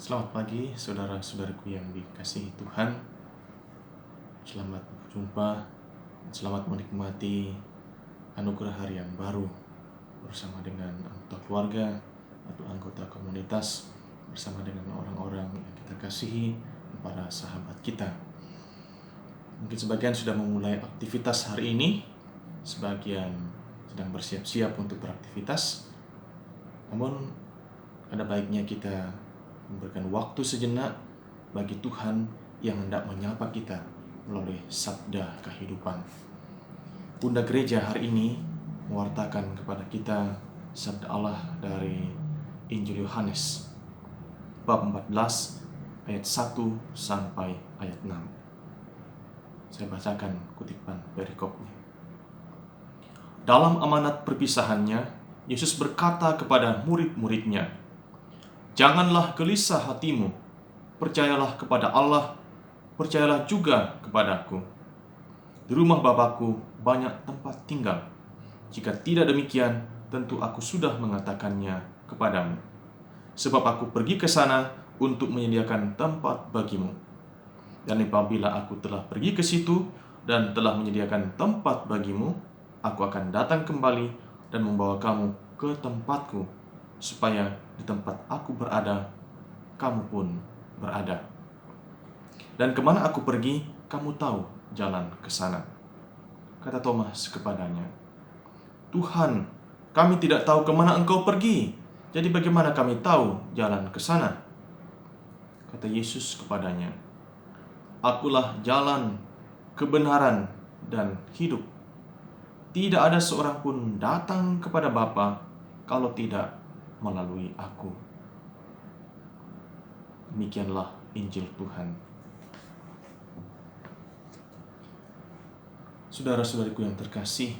Selamat pagi saudara-saudaraku yang dikasihi Tuhan. Selamat berjumpa, selamat menikmati anugerah hari yang baru bersama dengan anggota keluarga atau anggota komunitas, bersama dengan orang-orang yang kita kasihi, para sahabat kita. Mungkin sebagian sudah memulai aktivitas hari ini, sebagian sedang bersiap-siap untuk beraktivitas. Namun ada baiknya kita memberikan waktu sejenak bagi Tuhan yang hendak menyapa kita melalui sabda kehidupan. Bunda Gereja hari ini mewartakan kepada kita sabda Allah dari Injil Yohanes bab 14 ayat 1 sampai ayat 6. Saya bacakan kutipan perikopnya. Dalam amanat perpisahannya, Yesus berkata kepada murid-muridnya, "Janganlah gelisah hatimu, percayalah kepada Allah, percayalah juga kepadaku. Di rumah Bapakku banyak tempat tinggal. Jika tidak demikian, tentu aku sudah mengatakannya kepadamu. Sebab aku pergi ke sana untuk menyediakan tempat bagimu. Dan apabila aku telah pergi ke situ dan telah menyediakan tempat bagimu, aku akan datang kembali dan membawa kamu ke tempatku, supaya di tempat aku berada, kamu pun berada. Dan kemana aku pergi, kamu tahu jalan ke sana." Kata Thomas kepadanya, "Tuhan, kami tidak tahu kemana Engkau pergi. Jadi bagaimana kami tahu jalan ke sana?" Kata Yesus kepadanya, "Akulah jalan, kebenaran, dan hidup. Tidak ada seorang pun datang kepada Bapa kalau tidak melalui aku." Demikianlah Injil Tuhan. Saudara-saudariku yang terkasih,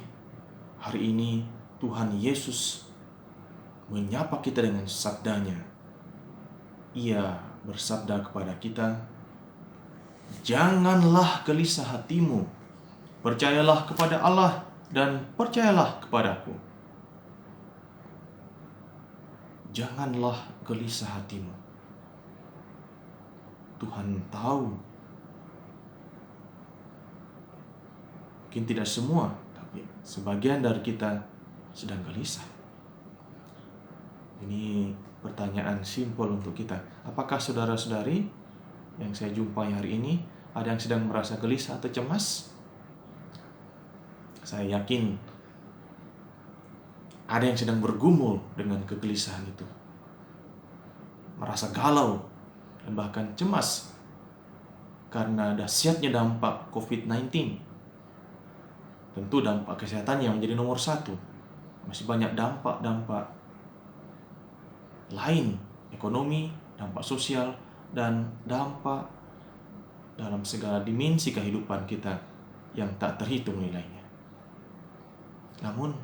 hari ini Tuhan Yesus menyapa kita dengan sabdanya. Ia bersabda kepada kita, "Janganlah gelisah hatimu, percayalah kepada Allah dan percayalah kepadaku." Janganlah gelisah hatimu. Tuhan tahu, mungkin tidak semua, tapi sebagian dari kita sedang gelisah. Ini pertanyaan simpel untuk kita. Apakah saudara-saudari yang saya jumpai hari ini ada yang sedang merasa gelisah atau cemas? Saya yakin ada yang sedang bergumul dengan kegelisahan itu, merasa galau dan bahkan cemas karena dahsyatnya dampak COVID-19. Tentu dampak kesehatan yang menjadi nomor satu. Masih banyak dampak-dampak lain, ekonomi, dampak sosial, dan dampak dalam segala dimensi kehidupan kita yang tak terhitung nilainya. Namun,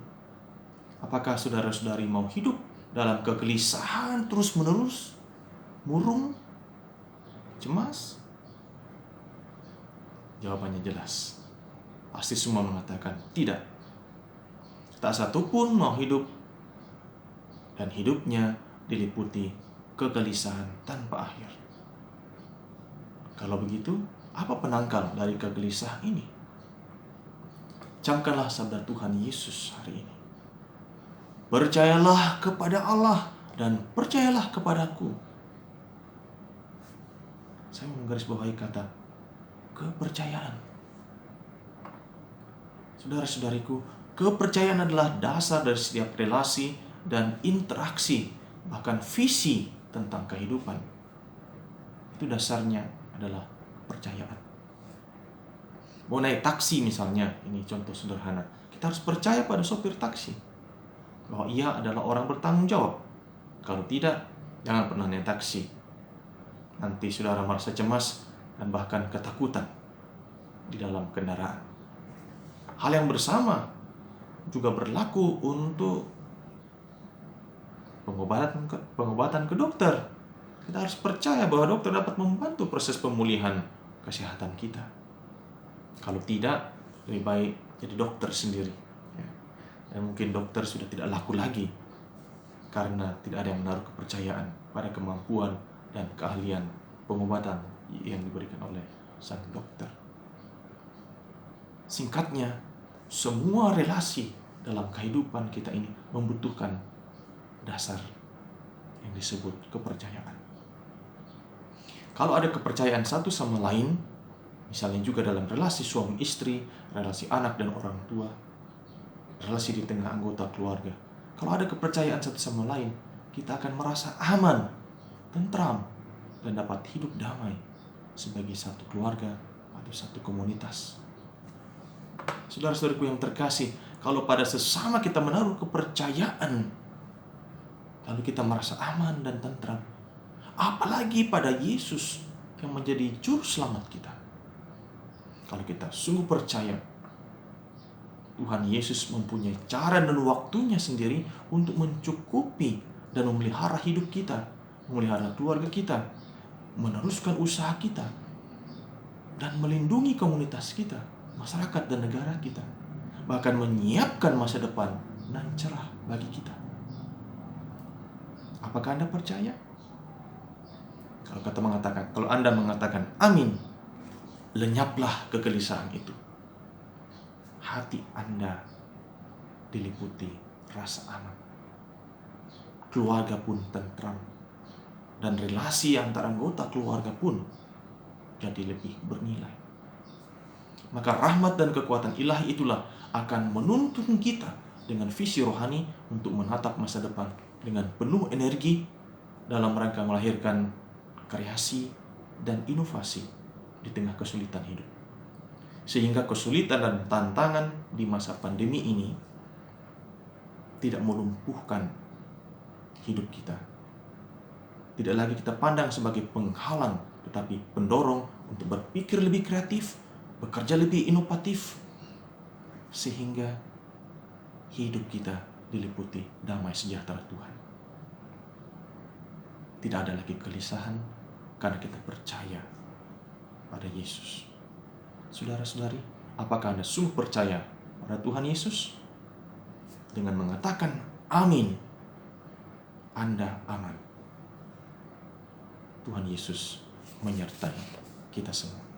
apakah saudara-saudari mau hidup dalam kegelisahan terus-menerus, murung, cemas? Jawabannya jelas. Pasti semua mengatakan tidak. Tak satu pun mau hidup dan hidupnya diliputi kegelisahan tanpa akhir. Kalau begitu, apa penangkal dari kegelisahan ini? Camkanlah sabda Tuhan Yesus hari ini. "Percayalah kepada Allah dan percayalah kepadaku." Saya menggarisbawahi kata kepercayaan. Saudara-saudariku, kepercayaan adalah dasar dari setiap relasi dan interaksi, bahkan visi tentang kehidupan. Itu dasarnya adalah kepercayaan. Mau naik taksi misalnya, ini contoh sederhana. Kita harus percaya pada sopir taksi bahwa ia adalah orang bertanggung jawab. Kalau tidak, jangan pernah naik taksi. Nanti saudara merasa cemas dan bahkan ketakutan di dalam kendaraan. Hal yang bersama juga berlaku untuk pengobatan ke dokter. Kita harus percaya bahwa dokter dapat membantu proses pemulihan kesehatan kita. Kalau tidak, lebih baik jadi dokter sendiri. Dan mungkin dokter sudah tidak laku lagi karena tidak ada yang menaruh kepercayaan pada kemampuan dan keahlian pengobatan yang diberikan oleh sang dokter. Singkatnya, semua relasi dalam kehidupan kita ini membutuhkan dasar yang disebut kepercayaan. Kalau ada kepercayaan satu sama lain, misalnya juga dalam relasi suami istri, relasi anak dan orang tua, relasi di tengah anggota keluarga. Kalau ada kepercayaan satu sama lain, kita akan merasa aman, tentram, dan dapat hidup damai sebagai satu keluarga atau satu komunitas. Saudara-saudaraku yang terkasih, kalau pada sesama kita menaruh kepercayaan, lalu kita merasa aman dan tentram, apalagi pada Yesus yang menjadi juru selamat kita. Kalau kita sungguh percaya Tuhan Yesus mempunyai cara dan waktunya sendiri untuk mencukupi dan memelihara hidup kita, memelihara keluarga kita, meneruskan usaha kita, dan melindungi komunitas kita, masyarakat dan negara kita, bahkan menyiapkan masa depan dan cerah bagi kita. Apakah Anda percaya? Kalau Anda mengatakan amin, lenyaplah kegelisahan itu. Hati Anda diliputi rasa aman. Keluarga pun tentram. Dan relasi antara anggota keluarga pun jadi lebih bernilai. Maka rahmat dan kekuatan ilahi itulah akan menuntun kita dengan visi rohani untuk menatap masa depan dengan penuh energi dalam rangka melahirkan kreasi dan inovasi di tengah kesulitan hidup. Sehingga kesulitan dan tantangan di masa pandemi ini tidak melumpuhkan hidup kita. Tidak lagi kita pandang sebagai penghalang, tetapi pendorong untuk berpikir lebih kreatif, bekerja lebih inovatif, sehingga hidup kita diliputi damai sejahtera Tuhan. Tidak ada lagi kegelisahan karena kita percaya pada Yesus. Saudara-saudari, apakah Anda sungguh percaya pada Tuhan Yesus? Dengan mengatakan amin, Anda aman. Tuhan Yesus menyertai kita semua.